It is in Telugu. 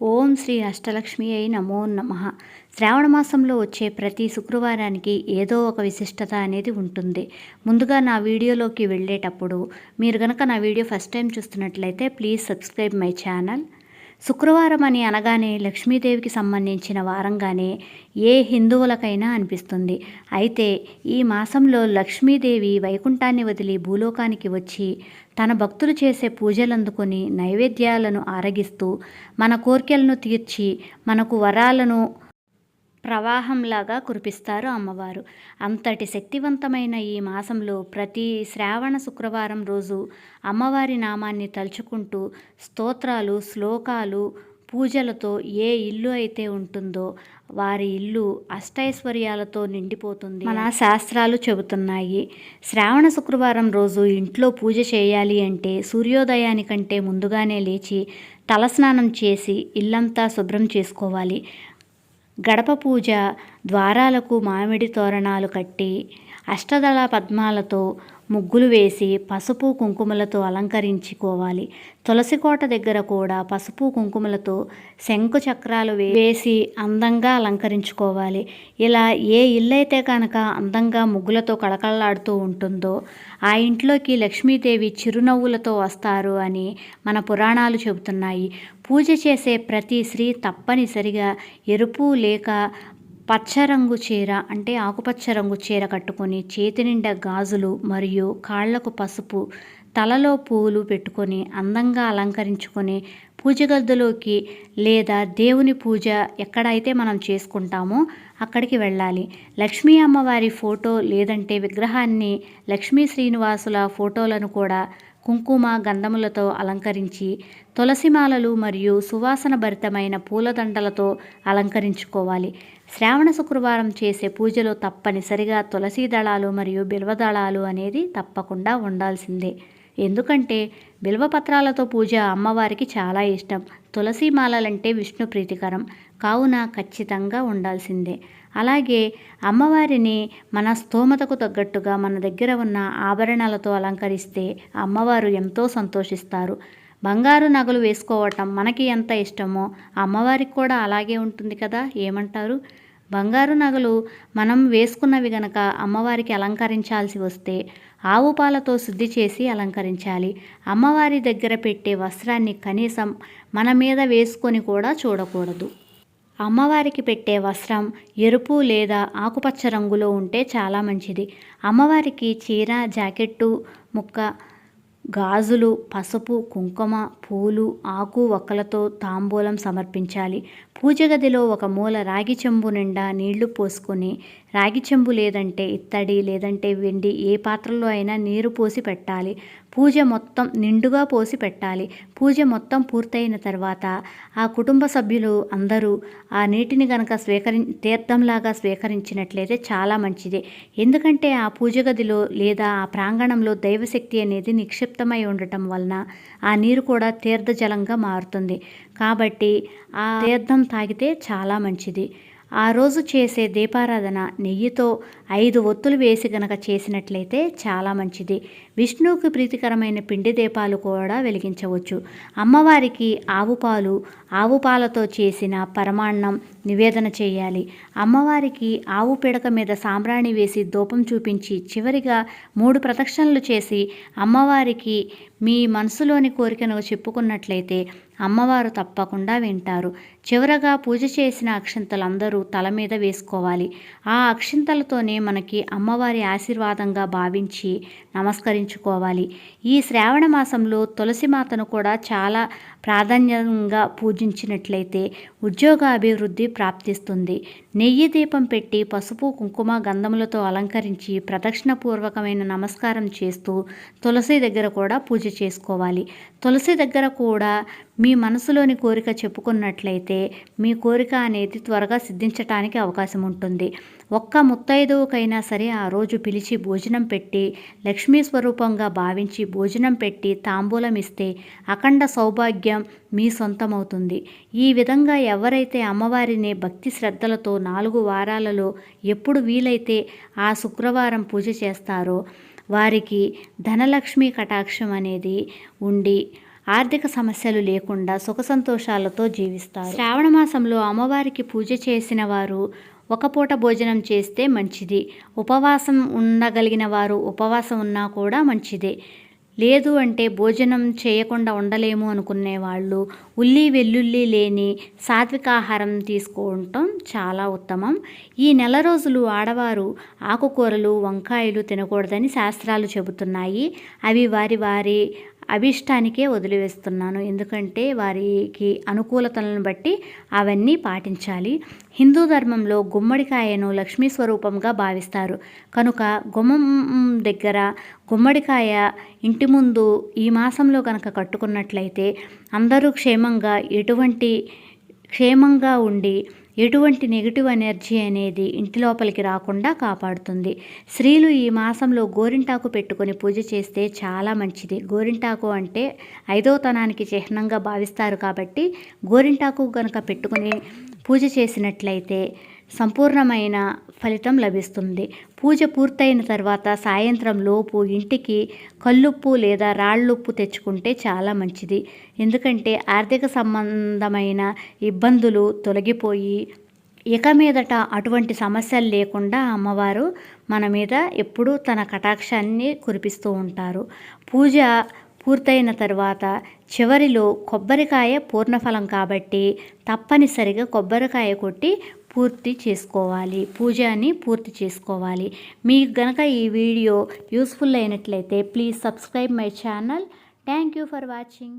ఓం శ్రీ అష్టలక్ష్మి అయి నమో నమః. శ్రావణ మాసంలో వచ్చే ప్రతి శుక్రవారానికి ఏదో ఒక విశిష్టత అనేది ఉంటుంది. ముందుగా నా వీడియోలోకి వెళ్ళేటప్పుడు మీరు గనక నా వీడియో ఫస్ట్ టైం చూస్తున్నట్లయితే ప్లీజ్ సబ్స్క్రైబ్ మై ఛానల్. శుక్రవారం అని అనగానే లక్ష్మీదేవికి సంబంధించిన వారంగానే ఏ హిందువులకైనా అనిపిస్తుంది. అయితే ఈ మాసంలో లక్ష్మీదేవి వైకుంఠాన్ని వదిలి భూలోకానికి వచ్చి తన భక్తులు చేసే పూజలందుకొని నైవేద్యాలను ఆరగిస్తూ మన కోర్కెలను తీర్చి మనకు వరాలను ప్రవాహంలాగా కురిపిస్తారు అమ్మవారు. అంతటి శక్తివంతమైన ఈ మాసంలో ప్రతి శ్రావణ శుక్రవారం రోజు అమ్మవారి నామాన్ని తలుచుకుంటూ స్తోత్రాలు, శ్లోకాలు, పూజలతో ఏ ఇల్లు అయితే ఉంటుందో వారి ఇల్లు అష్టైశ్వర్యాలతో నిండిపోతుంది మన శాస్త్రాలు చెబుతున్నాయి. శ్రావణ శుక్రవారం రోజు ఇంట్లో పూజ చేయాలి అంటే సూర్యోదయానికంటే ముందుగానే లేచి తలస్నానం చేసి ఇల్లంతా శుభ్రం చేసుకోవాలి. గడప పూజ, ద్వారాలకు మామిడి తోరణాలు కట్టి అష్టదళ పద్మాలతో ముగ్గులు వేసి పసుపు కుంకుమలతో అలంకరించుకోవాలి. తులసి కోట దగ్గర కూడా పసుపు కుంకుమలతో శంకు చక్రాలు వేసి అందంగా అలంకరించుకోవాలి. ఇలా ఏ ఇల్లైతే కనుక అందంగా ముగ్గులతో కళకళలాడుతూ ఉంటుందో ఆ ఇంట్లోకి లక్ష్మీదేవి చిరునవ్వులతో వస్తారు అని మన పురాణాలు చెబుతున్నాయి. పూజ చేసే ప్రతి స్త్రీ తప్పనిసరిగా ఎరుపు లేక పచ్చరంగు చీర అంటే ఆకుపచ్చ రంగు చీర కట్టుకొని చేతి నిండా గాజులు మరియు కాళ్లకు పసుపు, తలలో పూలు పెట్టుకొని అందంగా అలంకరించుకొని పూజ గదిలోకి లేదా దేవుని పూజ ఎక్కడైతే మనం చేసుకుంటామో అక్కడికి వెళ్ళాలి. లక్ష్మీ అమ్మవారి ఫోటో లేదంటే విగ్రహాన్ని లక్ష్మీ శ్రీనివాసుల ఫోటోలను కూడా కుంకుమ గంధములతో అలంకరించి తులసిమాలలు మరియు సువాసన భరితమైన పూలదండలతో అలంకరించుకోవాలి. శ్రావణ శుక్రవారం చేసే పూజలో తప్పనిసరిగా తులసి దళాలు మరియు బిల్వదళాలు అనేది తప్పకుండా ఉండాల్సిందే. ఎందుకంటే బిల్వపత్రాలతో పూజ అమ్మవారికి చాలా ఇష్టం. తులసి మాలలంటే విష్ణు ప్రీతికరం కావున ఖచ్చితంగా ఉండాల్సిందే. అలాగే అమ్మవారిని మన స్తోమతకు తగ్గట్టుగా మన దగ్గర ఉన్న ఆభరణాలతో అలంకరిస్తే అమ్మవారు ఎంతో సంతోషిస్తారు. బంగారు నగలు వేసుకోవటం మనకి ఎంత ఇష్టమో అమ్మవారికి కూడా అలాగే ఉంటుంది కదా, ఏమంటారు? బంగారు నగలు మనం వేసుకున్నవి గనక అమ్మవారికి అలంకరించాల్సి వస్తే ఆవు పాలతో శుద్ధి చేసి అలంకరించాలి. అమ్మవారి దగ్గర పెట్టే వస్త్రాన్ని కనీసం మన మీద వేసుకొని కూడా చూడకూడదు. అమ్మవారికి పెట్టే వస్త్రం ఎరుపు లేదా ఆకుపచ్చ రంగులో ఉంటే చాలా మంచిది. అమ్మవారికి చీర, జాకెట్టు ముక్క, గాజులు, పసుపు, కుంకుమ, పూలు, ఆకు వక్కలతో తాంబూలం సమర్పించాలి. పూజ గదిలో ఒక మూల రాగి చెంబు నిండా నీళ్లు పోసుకొని, రాగి చెంబు లేదంటే ఇత్తడి లేదంటే వెండి ఏ పాత్రలో అయినా నీరు పోసి పెట్టాలి. పూజ మొత్తం నిండుగా పోసి పెట్టాలి. పూజ మొత్తం పూర్తయిన తర్వాత ఆ కుటుంబ సభ్యులు అందరూ ఆ నీటిని గనక తీర్థంలాగా స్వీకరించినట్లయితే చాలా మంచిది. ఎందుకంటే ఆ పూజ గదిలో లేదా ఆ ప్రాంగణంలో దైవశక్తి అనేది నిక్షిప్తమై ఉండటం వలన ఆ నీరు కూడా తీర్థజలంగా మారుతుంది. కాబట్టి ఆ తీర్థం తాగితే చాలా మంచిది. ఆ రోజు చేసే దీపారాధన నెయ్యితో 5 ఒత్తులు వేసి గనక చేసినట్లయితే చాలా మంచిది. విష్ణువుకి ప్రీతికరమైన పిండి దీపాలు కూడా వెలిగించవచ్చు. అమ్మవారికి ఆవు పాలతో చేసిన పరమాన్నం నివేదన చేయాలి. అమ్మవారికి ఆవు పిడక మీద సాంబ్రాణి వేసి ధూపం చూపించి చివరిగా 3 ప్రదక్షిణలు చేసి అమ్మవారికి మీ మనసులోని కోరికను చెప్పుకున్నట్లయితే అమ్మవారు తప్పకుండా వింటారు. చివరగా పూజ చేసిన అక్షింతలందరూ తల మీద వేసుకోవాలి. ఆ అక్షింతలతోనే మనకి అమ్మవారి ఆశీర్వాదంగా భావించి నమస్కరించుకోవాలి. ఈ శ్రావణ మాసంలో తులసి మాతను కూడా చాలా ప్రాధాన్యంగా పూజించినట్లయితే ఉద్యోగ అభివృద్ధి ప్రాప్తిస్తుంది. నెయ్యి దీపం పెట్టి పసుపు, కుంకుమ, గంధములతో అలంకరించి ప్రదక్షిణపూర్వకమైన నమస్కారం చేస్తూ తులసి దగ్గర కూడా పూజ చేసుకోవాలి. తులసి దగ్గర కూడా మీ మనసులోని కోరిక చెప్పుకున్నట్లయితే మీ కోరిక అనేది త్వరగా సిద్ధించటానికి అవకాశం ఉంటుంది. ఒక్క ముత్తైదువుకైనా సరే ఆ రోజు పిలిచి భోజనం పెట్టి లక్ష్మీ స్వరూపంగా భావించి భోజనం పెట్టి తాంబూలం ఇస్తే అఖండ సౌభాగ్యం మీ సొంతమవుతుంది. ఈ విధంగా ఎవరైతే అమ్మవారిని భక్తి శ్రద్ధలతో 4 వారాలలో ఎప్పుడు వీలైతే ఆ శుక్రవారం పూజ చేస్తారో వారికి ధనలక్ష్మి కటాక్షం అనేది ఉండి ఆర్థిక సమస్యలు లేకుండా సుఖ సంతోషాలతో జీవిస్తారు. శ్రావణ మాసంలో అమ్మవారికి పూజ చేసిన వారు ఒక పూట భోజనం చేస్తే మంచిది. ఉపవాసం ఉండగలిగిన వారు ఉపవాసం ఉన్నా కూడా మంచిదే. లేదు అంటే భోజనం చేయకుండా ఉండలేము అనుకునే వాళ్ళు ఉల్లి వెల్లుల్లి లేని సాత్విక ఆహారం తీసుకోవటం చాలా ఉత్తమం. ఈ నెల రోజులు ఆడవారు ఆకుకూరలు వంకాయలు తినకూడదని శాస్త్రాలు చెబుతున్నాయి. అవి వారి వారి అభిష్టానికే వదిలివేస్తున్నాను. ఎందుకంటే వారికి అనుకూలతలను బట్టి అవన్నీ పాటించాలి. హిందూ ధర్మంలో గుమ్మడికాయను లక్ష్మీ స్వరూపంగా భావిస్తారు కనుక గుమ్మం దగ్గర గుమ్మడికాయ ఇంటి ముందు ఈ మాసంలో కనుక కట్టుకున్నట్లయితే అందరూ క్షేమంగా ఉండి ఎటువంటి నెగిటివ్ ఎనర్జీ అనేది ఇంటి లోపలికి రాకుండా కాపాడుతుంది. స్త్రీలు ఈ మాసంలో గోరింటాకు పెట్టుకొని పూజ చేస్తే చాలా మంచిది. గోరింటాకు అంటే 5వ తనానికి చిహ్నంగా భావిస్తారు కాబట్టి గోరింటాకు కనుక పెట్టుకొని పూజ చేసినట్లయితే సంపూర్ణమైన ఫలితం లభిస్తుంది. పూజ పూర్తయిన తర్వాత సాయంత్రం లోపు ఇంటికి కల్లుప్పు లేదా రాళ్ళుప్పు తెచ్చుకుంటే చాలా మంచిది. ఎందుకంటే ఆర్థిక సంబంధమైన ఇబ్బందులు తొలగిపోయి ఇక మీదట అటువంటి సమస్యలు లేకుండా అమ్మవారు మన మీద ఎప్పుడూ తన కటాక్షాన్ని కురిపిస్తూ ఉంటారు. పూజ పూర్తయిన తర్వాత చివరిలో కొబ్బరికాయ పూర్ణఫలం కాబట్టి తప్పనిసరిగా కొబ్బరికాయ కొట్టి పూజని పూర్తి చేసుకోవాలి. మీకు గనక ఈ వీడియో యూస్ఫుల్ అయినట్లయితే please subscribe my channel. Thank you for watching.